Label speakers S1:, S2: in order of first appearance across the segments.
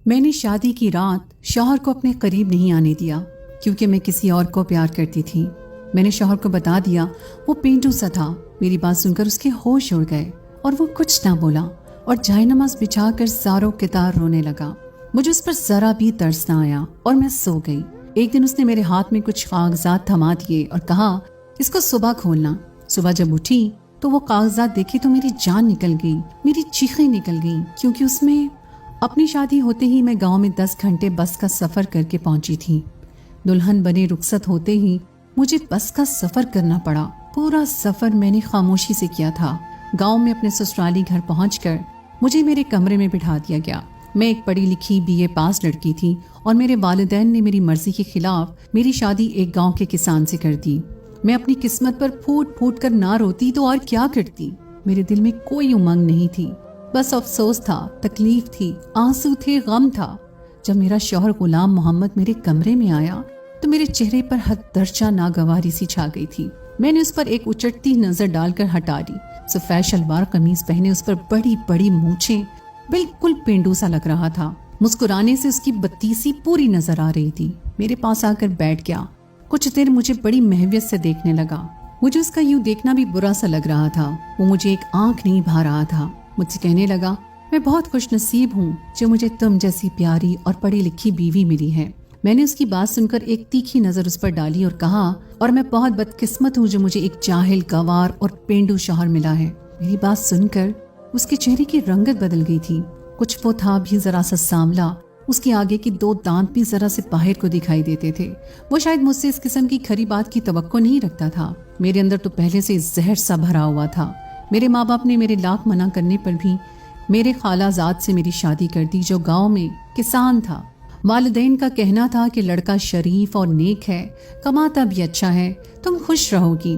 S1: میں نے شادی کی رات شوہر کو اپنے قریب نہیں آنے دیا کیونکہ میں کسی اور کو پیار کرتی تھی۔ میں نے شوہر کو بتا دیا، وہ پینڈو سا تھا۔ میری بات سن کر اس کے ہوش اڑ گئے اور وہ کچھ نہ بولا اور جائے نماز بچھا کر زاروں کتار رونے لگا۔ مجھے اس پر ذرا بھی ترس نہ آیا اور میں سو گئی۔ ایک دن اس نے میرے ہاتھ میں کچھ کاغذات تھما دیے اور کہا، اس کو صبح کھولنا۔ صبح جب اٹھی تو وہ کاغذات دیکھی تو میری جان نکل گئی، میری چیخیں نکل گئیں، کیونکہ اس میں اپنی شادی ہوتے ہی میں گاؤں میں 10 گھنٹے بس کا سفر کر کے پہنچی تھی۔ دلہن بنے رخصت ہوتے ہی مجھے بس کا سفر کرنا پڑا۔ پورا سفر میں نے خاموشی سے کیا تھا۔ گاؤں میں اپنے سسرالی گھر پہنچ کر مجھے میرے کمرے میں بٹھا دیا گیا۔ میں ایک پڑھی لکھی BA پاس لڑکی تھی اور میرے والدین نے میری مرضی کے خلاف میری شادی ایک گاؤں کے کسان سے کر دی۔ میں اپنی قسمت پر پھوٹ پھوٹ کر نہ روتی تو اور کیا کرتی۔ میرے دل میں کوئی امنگ نہیں تھی، بس افسوس تھا، تکلیف تھی، آنسو تھے، غم تھا۔ جب میرا شوہر غلام محمد میرے کمرے میں آیا تو میرے چہرے پر حد درجہ ناگواری سی چھا گئی تھی۔ میں نے اس پر ایک اچٹتی نظر ڈال کر ہٹا دی۔ سفید شلوار قمیض پہنے، اس پر بڑی بڑی مونچھیں، بالکل پینڈو سا لگ رہا تھا۔ مسکرانے سے اس کی بتیسی پوری نظر آ رہی تھی۔ میرے پاس آ کر بیٹھ گیا۔ کچھ دیر مجھے بڑی محویت سے دیکھنے لگا۔ مجھے اس کا یوں دیکھنا بھی برا سا لگ رہا تھا۔ وہ مجھے ایک آنکھ نہیں بھا رہا تھا۔ مجھ سے کہنے لگا، میں بہت خوش نصیب ہوں جو مجھے تم جیسی پیاری اور پڑھی لکھی بیوی ملی ہے۔ میں نے اس کی بات سن کر ایک تیکھی نظر اس پر ڈالی اور کہا، اور میں بہت بدقسمت ہوں جو مجھے ایک جاہل، گوار اور پینڈو شوہر ملا ہے۔ میری بات سن کر اس کے چہرے کی رنگت بدل گئی تھی۔ کچھ وہ تھا بھی ذرا سا سانولا، اس کے آگے کی 2 دانت بھی ذرا سے باہر کو دکھائی دیتے تھے۔ وہ شاید مجھ سے اس قسم کی کھری بات کی توقع نہیں رکھتا تھا۔ میرے اندر تو پہلے سے زہر سا بھرا ہوا تھا۔ میرے ماں باپ نے میرے لاکھ منع کرنے پر بھی میرے خالہ زاد سے میری شادی کر دی جو گاؤں میں کسان تھا۔ والدین کا کہنا تھا کہ لڑکا شریف اور نیک ہے، کماتا بھی اچھا ہے، تم خوش رہو گی۔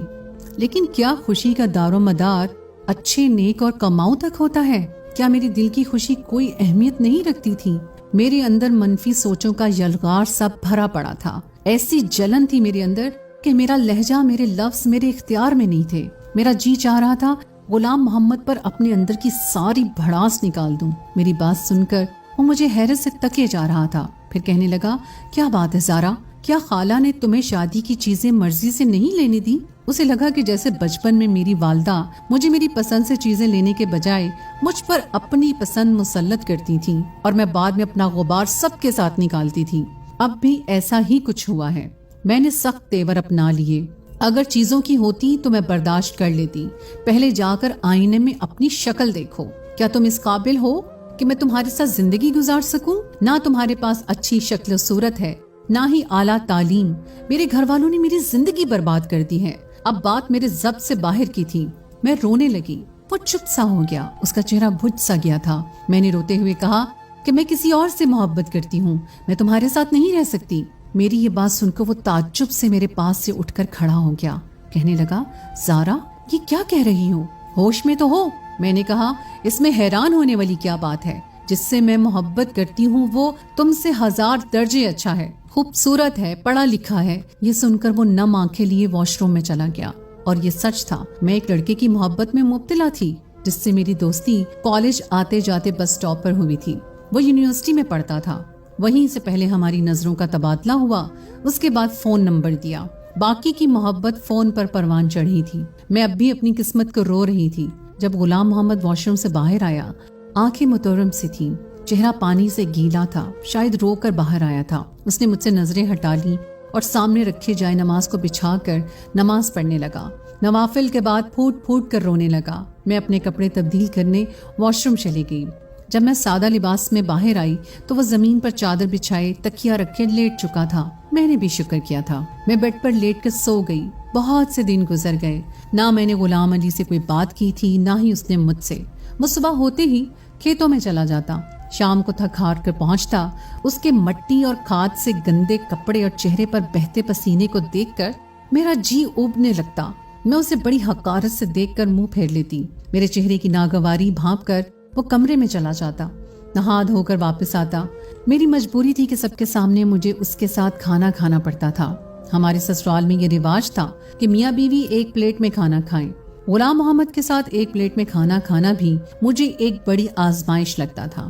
S1: لیکن کیا خوشی کا دار و مدار اچھے، نیک اور کماؤ تک ہوتا ہے؟ کیا میری دل کی خوشی کوئی اہمیت نہیں رکھتی تھی؟ میرے اندر منفی سوچوں کا یلغار سا بھرا پڑا تھا۔ ایسی جلن تھی میرے اندر کہ میرا لہجہ، میرے لفظ میرے اختیار میں نہیں تھے۔ میرا جی چاہ رہا تھا غلام محمد پر اپنے اندر کی ساری بھڑاس نکال دوں۔ میری بات سن کر وہ مجھے حیرت سے تکیے جا رہا تھا، پھر کہنے لگا، کیا بات ہے زارا، کیا خالہ نے تمہیں شادی کی چیزیں مرضی سے نہیں لینے دی؟ اسے لگا کہ جیسے بچپن میں میری والدہ مجھے میری پسند سے چیزیں لینے کے بجائے مجھ پر اپنی پسند مسلط کرتی تھیں اور میں بعد میں اپنا غبار سب کے ساتھ نکالتی تھی۔ اب بھی ایسا ہی کچھ ہوا ہے۔ میں نے سخت تیور اپنا لیے۔ اگر چیزوں کی ہوتی تو میں برداشت کر لیتی۔ پہلے جا کر آئینے میں اپنی شکل دیکھو۔ کیا تم اس قابل ہو کہ میں تمہارے ساتھ زندگی گزار سکوں؟ نہ تمہارے پاس اچھی شکل و صورت ہے، نہ ہی اعلیٰ تعلیم۔ میرے گھر والوں نے میری زندگی برباد کر دی ہے۔ اب بات میرے ضبط سے باہر کی تھی۔ میں رونے لگی۔ وہ چپ سا ہو گیا، اس کا چہرہ بجھ سا گیا تھا۔ میں نے روتے ہوئے کہا کہ میں کسی اور سے محبت کرتی ہوں، میں تمہارے ساتھ نہیں رہ سکتی۔ میری یہ بات سن کر وہ تعجب سے میرے پاس سے اٹھ کر کھڑا ہو گیا۔ کہنے لگا، زارا یہ کیا کہہ رہی ہو؟ ہوش میں تو ہو؟ میں نے کہا، اس میں حیران ہونے والی کیا بات ہے؟ جس سے میں محبت کرتی ہوں وہ تم سے 1000 درجے اچھا ہے، خوبصورت ہے، پڑھا لکھا ہے۔ یہ سن کر وہ نم آنکھیں لیے واش روم میں چلا گیا۔ اور یہ سچ تھا، میں ایک لڑکے کی محبت میں مبتلا تھی جس سے میری دوستی کالج آتے جاتے بس سٹاپ پر ہوئی تھی۔ وہ یونیورسٹی میں پڑھتا تھا۔ وہیں سے پہلے ہماری نظروں کا تبادلہ ہوا، اس کے بعد فون نمبر دیا۔ باقی کی محبت فون پر پروان چڑھی تھی۔ میں اب بھی اپنی قسمت کو رو رہی تھی۔ جب غلام محمد واش روم سے باہر آیا، آنکھیں متورم سی تھیں، چہرہ پانی سے گیلا تھا، شاید رو کر باہر آیا تھا۔ اس نے مجھ سے نظریں ہٹا لی اور سامنے رکھے جائے نماز کو بچھا کر نماز پڑھنے لگا۔ نوافل کے بعد پھوٹ پھوٹ کر رونے لگا۔ میں اپنے کپڑے تبدیل کرنے واش روم چلی گئی۔ جب میں سادہ لباس میں باہر آئی تو وہ زمین پر چادر بچھائے تکیا رکھے لیٹ چکا تھا۔ میں نے بھی شکر کیا تھا۔ میں بیڈ پر لیٹ کر سو گئی۔ بہت سے دن گزر گئے، نہ میں نے غلام علی سے کوئی بات کی تھی، نہ ہی اس نے مجھ سے۔ وہ صبح ہوتے ہی کھیتوں میں چلا جاتا، شام کو تھک ہار کر پہنچتا۔ اس کے مٹی اور کھاد سے گندے کپڑے اور چہرے پر بہتے پسینے کو دیکھ کر میرا جی اوبنے لگتا۔ میں اسے بڑی حقارت سے دیکھ کر منہ پھیر لیتی۔ میرے چہرے کی ناگواری بھانپ کر وہ کمرے میں چلا جاتا، نہا دھو کر واپس آتا۔ میری مجبوری تھی کہ سب کے سامنے مجھے اس کے ساتھ کھانا کھانا پڑتا تھا۔ ہمارے سسرال میں یہ رواج تھا کہ میاں بیوی ایک پلیٹ میں کھانا کھائیں۔ غلام محمد کے ساتھ ایک پلیٹ میں کھانا کھانا بھی مجھے ایک بڑی آزمائش لگتا تھا۔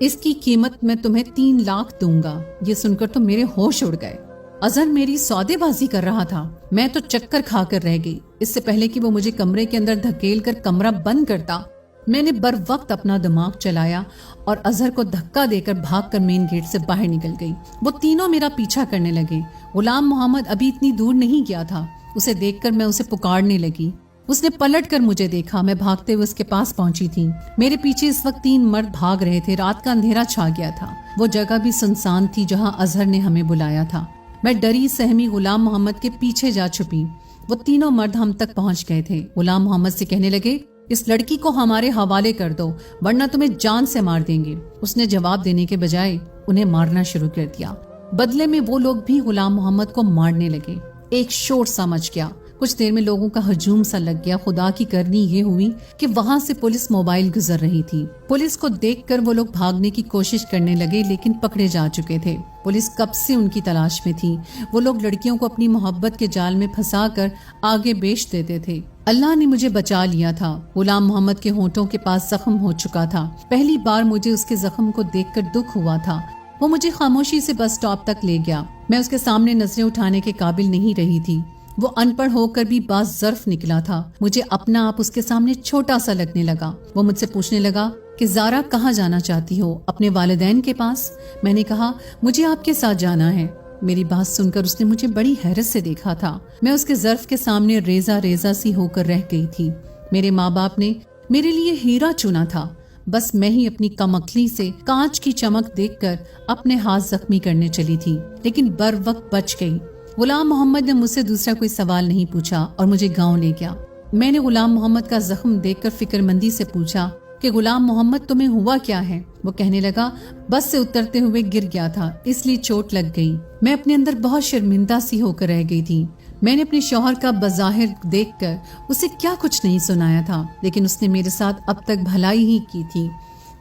S1: اس کی قیمت میں تمہیں 3 لاکھ دوں گا۔ یہ سن کر تو میرے ہوش اڑ گئے۔ اظہر میری سودے بازی کر رہا تھا۔ میں تو چکر کھا کر رہ گئی۔ اس سے پہلے کہ وہ مجھے کمرے کے اندر دھکیل کر کمرہ بند کرتا، میں نے بر وقت اپنا دماغ چلایا اور اظہر کو دھکا دے کر بھاگ کر مین گیٹ سے باہر نکل گئی۔ وہ تینوں میرا پیچھا کرنے لگے۔ غلام محمد ابھی اتنی دور نہیں گیا تھا۔ اسے دیکھ کر میں اسے پکارنے لگی۔ اس نے پلٹ کر مجھے دیکھا۔ میں بھاگتے ہوئے اس کے پاس پہنچی تھی۔ میرے پیچھے اس وقت 3 مرد بھاگ رہے تھے۔ رات کا اندھیرا چھا گیا تھا۔ وہ جگہ بھی سنسان تھی جہاں اظہر نے ہمیں بلایا تھا۔ میں ڈری سہمی غلام محمد کے پیچھے جا چھپی۔ وہ تینوں مرد ہم تک پہنچ گئے تھے۔ غلام محمد سے کہنے لگے، اس لڑکی کو ہمارے حوالے کر دو ورنہ تمہیں جان سے مار دیں گے۔ اس نے جواب دینے کے بجائے انہیں مارنا شروع کر دیا۔ بدلے میں وہ لوگ بھی غلام محمد کو مارنے لگے۔ ایک شور سا مچ گیا۔ کچھ دیر میں لوگوں کا ہجوم سا لگ گیا۔ خدا کی کرنی یہ ہوئی کہ وہاں سے پولیس موبائل گزر رہی تھی۔ پولیس کو دیکھ کر وہ لوگ بھاگنے کی کوشش کرنے لگے لیکن پکڑے جا چکے تھے۔ پولیس کب سے ان کی تلاش میں تھی۔ وہ لوگ لڑکیوں کو اپنی محبت کے جال میں پھنسا کر آگے بیچ دیتے تھے۔ اللہ نے مجھے بچا لیا تھا۔ غلام محمد کے ہونٹوں کے پاس زخم ہو چکا تھا۔ پہلی بار مجھے اس کے زخم کو دیکھ کر دکھ ہوا تھا۔ وہ مجھے خاموشی سے بس اسٹاپ تک لے گیا۔ میں اس کے سامنے نظریں اٹھانے کے قابل نہیں رہی تھی۔ وہ ان پڑھ ہو کر بھی باز ظرف نکلا تھا۔ مجھے اپنا آپ اس کے سامنے چھوٹا سا لگنے لگا۔ وہ مجھ سے پوچھنے لگا کہ زارا کہاں جانا چاہتی ہو؟ اپنے والدین کے پاس؟ میں نے کہا مجھے آپ کے ساتھ جانا ہے۔ میری بات سن کر اس نے مجھے بڑی حیرت سے دیکھا تھا۔ میں اس کے ظرف کے سامنے ریزہ ریزہ سی ہو کر رہ گئی تھی۔ میرے ماں باپ نے میرے لیے ہیرا چنا تھا، بس میں ہی اپنی کم عقلی سے کانچ کی چمک دیکھ کر اپنے ہاتھ زخمی کرنے چلی تھی، لیکن بر وقت بچ گئی۔ غلام محمد نے مجھ سے دوسرا کوئی سوال نہیں پوچھا اور مجھے گاؤں لے گیا۔ میں نے غلام محمد کا زخم دیکھ کر فکر مندی سے پوچھا کہ غلام محمد تمہیں ہوا کیا ہے؟ وہ کہنے لگا بس سے اترتے ہوئے گر گیا تھا، اس لیے چوٹ لگ گئی۔ میں اپنے اندر بہت شرمندہ سی ہو کر رہ گئی تھی۔ میں نے اپنے شوہر کا بظاہر دیکھ کر اسے کیا کچھ نہیں سنایا تھا، لیکن اس نے میرے ساتھ اب تک بھلائی ہی کی تھی۔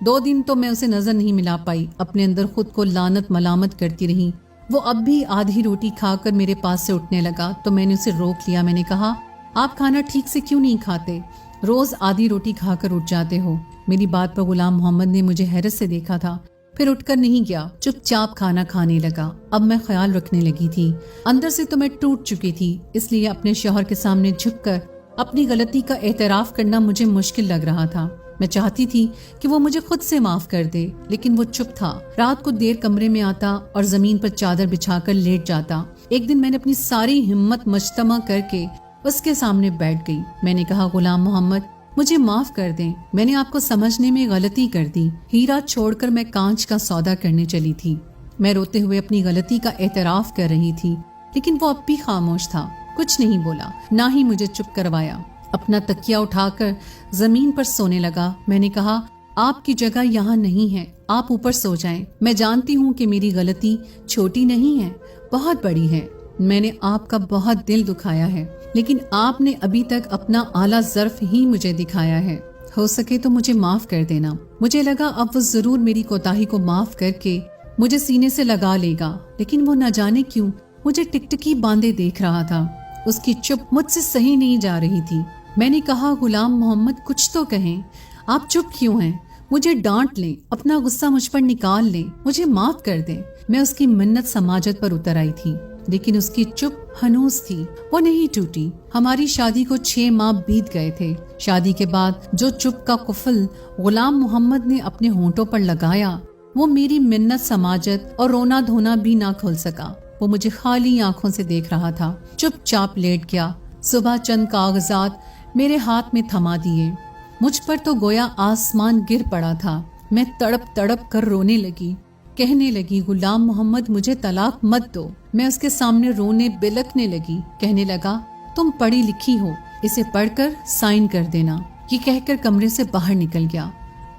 S1: 2 دن تو میں اسے نظر نہیں ملا پائی، اپنے اندر خود کو لعنت ملامت کرتی رہی۔ وہ اب بھی آدھی روٹی کھا کر میرے پاس سے اٹھنے لگا تو میں نے اسے روک لیا۔ میں نے کہا آپ کھانا ٹھیک سے کیوں نہیں کھاتے؟ روز آدھی روٹی کھا کر اٹھ جاتے ہو۔ میری بات پر غلام محمد نے مجھے حیرت سے دیکھا تھا، پھر اٹھ کر نہیں گیا، چپ چاپ کھانا کھانے لگا۔ اب میں خیال رکھنے لگی تھی، اندر سے تو میں ٹوٹ چکی تھی، اس لیے اپنے شوہر کے سامنے جھک کر اپنی غلطی کا اعتراف کرنا مجھے مشکل لگ رہا تھا۔ میں چاہتی تھی کہ وہ مجھے خود سے معاف کر دے، لیکن وہ چپ تھا۔ رات کو دیر کمرے میں آتا اور زمین پر چادر بچھا کر لیٹ جاتا۔ ایک دن میں نے اپنی ساری ہمت مجتمع کر کے اس کے سامنے بیٹھ گئی۔ میں نے کہا غلام محمد مجھے معاف کر دیں، میں نے آپ کو سمجھنے میں غلطی کر دی۔ ہیرا چھوڑ کر میں کانچ کا سودا کرنے چلی تھی۔ میں روتے ہوئے اپنی غلطی کا اعتراف کر رہی تھی، لیکن وہ اب بھی خاموش تھا، کچھ نہیں بولا، نہ ہی مجھے چپ کروایا۔ اپنا تکیہ اٹھا کر زمین پر سونے لگا۔ میں نے کہا آپ کی جگہ یہاں نہیں ہے، آپ اوپر سو جائیں۔ میں جانتی ہوں کہ میری غلطی چھوٹی نہیں ہے، بہت بڑی ہے۔ میں نے آپ کا بہت دل دکھایا ہے، لیکن آپ نے ابھی تک اپنا اعلیٰ ظرف ہی مجھے دکھایا ہے۔ ہو سکے تو مجھے معاف کر دینا۔ مجھے لگا اب وہ ضرور میری کوتاہی کو معاف کر کے مجھے سینے سے لگا لے گا، لیکن وہ نہ جانے کیوں مجھے ٹکٹکی باندھے دیکھ رہا تھا۔ اس کی چپ مجھ سے سہی نہیں جا رہی تھی۔ میں نے کہا غلام محمد کچھ تو کہیں، آپ چپ کیوں ہیں؟ مجھے ڈانٹ لیں، اپنا غصہ مجھ پر نکال لیں، مجھے معاف کر دیں۔ میں اس کی منت سماجت پر اتر آئی تھی، لیکن اس کی چپ ہنوز تھی، وہ نہیں ٹوٹی۔ ہماری شادی کو 6 ماہ بیت گئے تھے۔ شادی کے بعد جو چپ کا قفل غلام محمد نے اپنے ہونٹوں پر لگایا، وہ میری منت سماجت اور رونا دھونا بھی نہ کھول سکا۔ وہ مجھے خالی آنکھوں سے دیکھ رہا تھا، چپ چاپ لیٹ گیا۔ صبح چند کاغذات میرے ہاتھ میں تھما دیے۔ مجھ پر تو گویا آسمان گر پڑا تھا۔ میں تڑپ تڑپ کر رونے لگی، کہنے لگی غلام محمد مجھے طلاق مت دو۔ میں اس کے سامنے رونے بلکنے لگی، کہنے لگا تم پڑھی لکھی ہو، اسے پڑھ کر سائن کر دینا۔ یہ کہہ کر کمرے سے باہر نکل گیا۔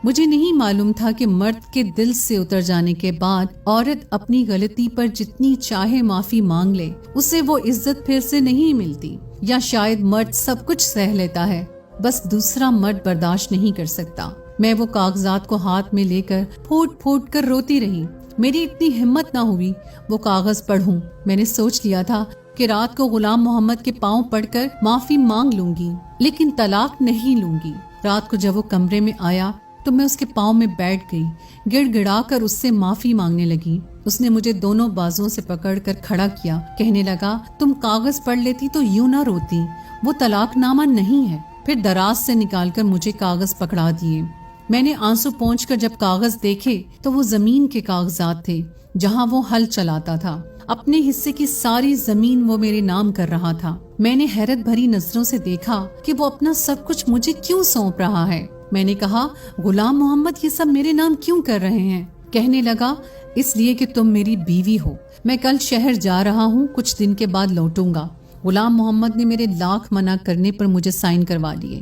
S1: مجھے نہیں معلوم تھا کہ مرد کے دل سے اتر جانے کے بعد عورت اپنی غلطی پر جتنی چاہے معافی مانگ لے، اسے وہ عزت پھر سے نہیں ملتی، یا شاید مرد سب کچھ سہ لیتا ہے، بس دوسرا مرد برداشت نہیں کر سکتا۔ میں وہ کاغذات کو ہاتھ میں لے کر پھوٹ پھوٹ کر روتی رہی۔ میری اتنی ہمت نہ ہوئی وہ کاغذ پڑھوں۔ میں نے سوچ لیا تھا کہ رات کو غلام محمد کے پاؤں پڑھ کر معافی مانگ لوں گی، لیکن طلاق نہیں لوں گی۔ رات کو جب وہ کمرے میں آیا تو میں اس کے پاؤں میں بیٹھ گئی، گڑ گڑا کر اس سے معافی مانگنے لگی۔ اس نے مجھے دونوں بازوؤں سے پکڑ کر کھڑا کیا، کہنے لگا تم کاغذ پڑھ لیتی تو یوں نہ روتی، وہ طلاق نامہ نہیں ہے۔ پھر دراز سے نکال کر مجھے کاغذ پکڑا دیے۔ میں نے آنسو پہنچ کر جب کاغذ دیکھے تو وہ زمین کے کاغذات تھے جہاں وہ ہل چلاتا تھا۔ اپنے حصے کی ساری زمین وہ میرے نام کر رہا تھا۔ میں نے حیرت بھری نظروں سے دیکھا کہ وہ اپنا سب کچھ مجھے کیوں سونپ رہا ہے۔ میں نے کہا غلام محمد یہ سب میرے نام کیوں کر رہے ہیں؟ کہنے لگا اس لیے کہ تم میری بیوی ہو، میں کل شہر جا رہا ہوں، کچھ دن کے بعد لوٹوں گا۔ غلام محمد نے میرے لاکھ منع کرنے پر مجھے سائن کروا لیے۔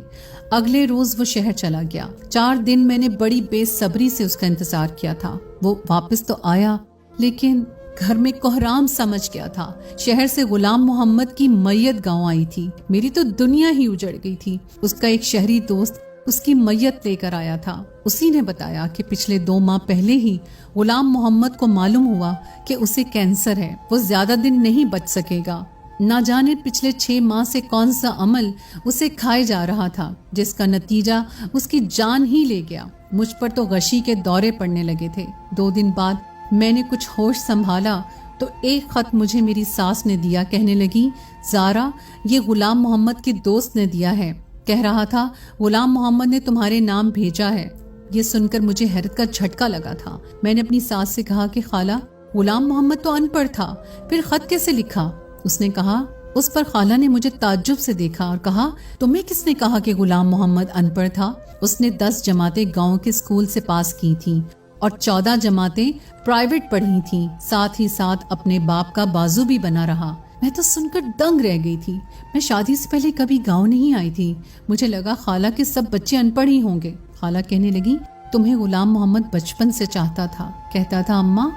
S1: اگلے روز وہ شہر چلا گیا۔ 4 دن میں نے بڑی بے صبری سے اس کا انتظار کیا تھا۔ وہ واپس تو آیا لیکن گھر میں کوہرام سمجھ گیا تھا۔ شہر سے غلام محمد کی میت گاؤں آئی تھی۔ میری تو دنیا ہی اجڑ گئی تھی۔ اس کا ایک شہری دوست اس کی میت لے کر آیا تھا۔ اسی نے بتایا کہ پچھلے 2 ماہ پہلے ہی غلام محمد کو معلوم ہوا کہ اسے کینسر ہے، وہ زیادہ دن نہیں بچ سکے گا۔ نہ جانے پچھلے 6 ماہ سے کون سا عمل اسے کھائے جا رہا تھا جس کا نتیجہ اس کی جان ہی لے گیا۔ مجھ پر تو غشی کے دورے پڑنے لگے تھے۔ 2 دن بعد میں نے کچھ ہوش سنبھالا تو ایک خط مجھے میری ساس نے دیا۔ کہنے لگی زارا یہ غلام محمد کے دوست نے دیا ہے، کہہ رہا تھا غلام محمد نے تمہارے نام بھیجا ہے۔ یہ سن کر مجھے حیرت کا جھٹکا لگا تھا۔ میں نے اپنی ساس سے کہا کہ خالہ غلام محمد تو ان پڑھ تھا، پھر خط کیسے لکھا؟ اس نے کہا اس پر خالہ نے مجھے تعجب سے دیکھا اور کہا تمہیں کس نے کہا کہ غلام محمد ان پڑھ تھا؟ اس نے 10 جماعتیں گاؤں کے اسکول سے پاس کی تھیں اور 14 جماعتیں پرائیویٹ پڑھی تھیں، ساتھ ہی ساتھ اپنے باپ کا بازو بھی بنا رہا۔ میں تو سن کر دنگ رہ گئی تھی۔ میں شادی سے پہلے کبھی گاؤں نہیں آئی تھی، مجھے لگا خالہ کے سب بچے ان پڑھ ہی ہوں گے۔ خالہ کہنے لگی تمہیں غلام محمد بچپن سے چاہتا تھا، کہتا تھا اماں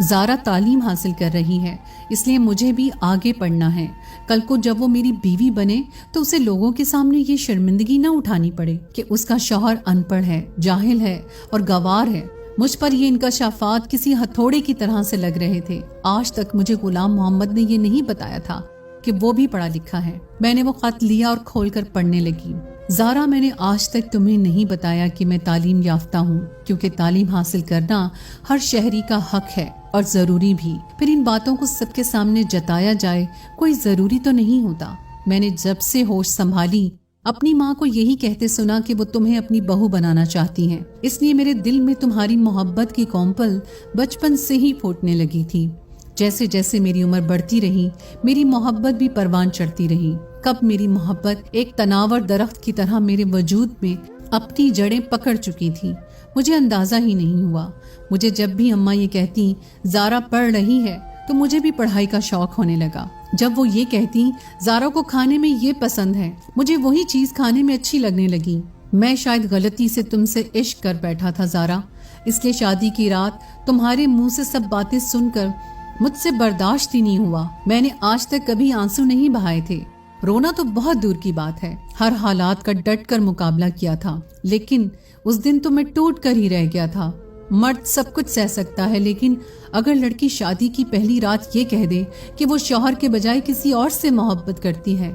S1: زارا تعلیم حاصل کر رہی ہے اس لیے مجھے بھی آگے پڑھنا ہے، کل کو جب وہ میری بیوی بنے تو اسے لوگوں کے سامنے یہ شرمندگی نہ اٹھانی پڑے کہ اس کا شوہر ان پڑھ ہے، جاہل ہے اور گوار ہے۔ مجھ پر یہ انکشافات کسی ہتھوڑے کی طرح سے لگ رہے تھے۔ آج تک مجھے غلام محمد نے یہ نہیں بتایا تھا کہ وہ بھی پڑھا لکھا ہے۔ میں نے وہ خط لیا اور کھول کر پڑھنے لگی۔ زارا میں نے آج تک تمہیں نہیں بتایا کہ میں تعلیم یافتہ ہوں، کیونکہ تعلیم حاصل کرنا ہر شہری کا حق ہے اور ضروری بھی۔ پھر ان باتوں کو سب کے سامنے جتایا جائے کوئی ضروری تو نہیں ہوتا۔ میں نے جب سے ہوش سنبھالی اپنی ماں کو یہی کہتے سنا کہ وہ تمہیں اپنی بہو بنانا چاہتی ہیں، اس لیے میرے دل میں تمہاری محبت کی کونپل بچپن سے ہی پھوٹنے لگی تھی۔ جیسے جیسے میری عمر بڑھتی رہی میری محبت بھی پروان چڑھتی رہی۔ کب میری محبت ایک تناور درخت کی طرح میرے وجود میں اپنی جڑیں پکڑ چکی تھی مجھے اندازہ ہی نہیں ہوا۔ مجھے جب بھی اماں یہ کہتی زارا پڑھ رہی ہے تو مجھے بھی پڑھائی کا شوق ہونے لگا۔ جب وہ یہ کہتی زارا کو کھانے میں یہ پسند ہے، مجھے وہی چیز کھانے میں اچھی لگنے لگی۔ میں شاید غلطی سے تم سے عشق کر بیٹھا تھا زارا، اس لیے شادی کی رات تمہارے منہ سے سب باتیں سن کر مجھ سے برداشت ہی نہیں ہوا۔ میں نے آج تک کبھی آنسو نہیں بہائے تھے، رونا تو بہت دور کی بات ہے، ہر حالات کا ڈٹ کر مقابلہ کیا تھا، لیکن اس دن تو میں ٹوٹ کر ہی رہ گیا تھا۔ مرد سب کچھ سہ سکتا ہے، لیکن اگر لڑکی شادی کی پہلی رات یہ کہہ دے کہ وہ شوہر کے بجائے کسی اور سے محبت کرتی ہے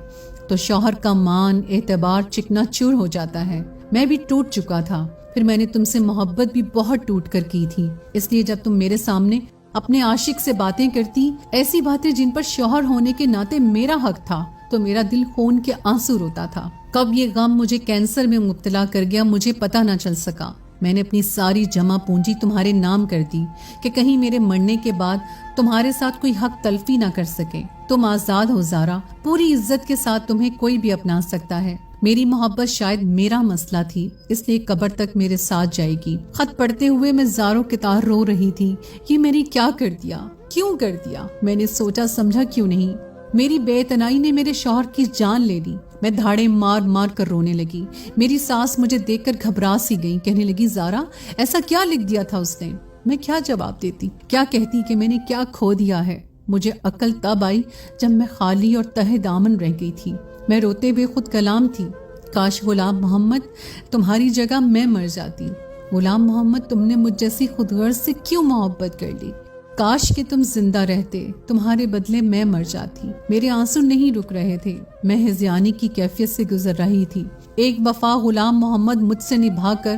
S1: تو شوہر کا مان اعتبار چکنا چور ہو جاتا ہے۔ میں بھی ٹوٹ چکا تھا، پھر میں نے تم سے محبت بھی بہت ٹوٹ کر کی تھی، اس لیے جب تم میرے سامنے اپنے عاشق سے باتیں کرتی، ایسی باتیں جن پر شوہر ہونے کے ناطے میرا حق تھا، تو میرا دل خون کے آنسو روتا تھا۔ کب یہ غم مجھے کینسر میں مبتلا کر گیا مجھے پتہ نہ چل سکا۔ میں نے اپنی ساری جمع پونجی تمہارے نام کر دی کہ کہیں میرے مرنے کے بعد تمہارے ساتھ کوئی حق تلفی نہ کر سکے۔ تم آزاد ہو زارا، پوری عزت کے ساتھ تمہیں کوئی بھی اپنا سکتا ہے۔ میری محبت شاید میرا مسئلہ تھی، اس لیے قبر تک میرے ساتھ جائے گی۔ خط پڑھتے ہوئے میں زاروں کے تار رو رہی تھی۔ یہ میری کیا کر دیا، کیوں کر دیا؟ میں نے سوچا سمجھا کیوں نہیں؟ میری بے اعتنائی نے میرے شوہر کی جان لے لی۔ میں دھاڑے مار مار کر رونے لگی۔ میری ساس مجھے دیکھ کر گھبرا سی گئی، کہنے لگی زارا ایسا کیا لکھ دیا تھا اس نے؟ میں کیا جواب دیتی، کیا کہتی کہ میں نے کیا کھو دیا ہے؟ مجھے عقل تب آئی جب میں خالی اور تہ دامن رہ گئی تھی۔ میں روتے ہوئے خود کلام تھی، کاش غلام محمد تمہاری جگہ میں مر جاتی۔ غلام محمد تم نے مجھ جیسی خود غرض سے کیوں محبت کر لی؟ کاش کہ تم زندہ رہتے، تمہارے بدلے میں مر جاتی۔ میرے آنسو نہیں رک رہے تھے، میں ہذیانی کی کیفیت سے گزر رہی تھی۔ ایک وفا غلام محمد مجھ سے نبھا کر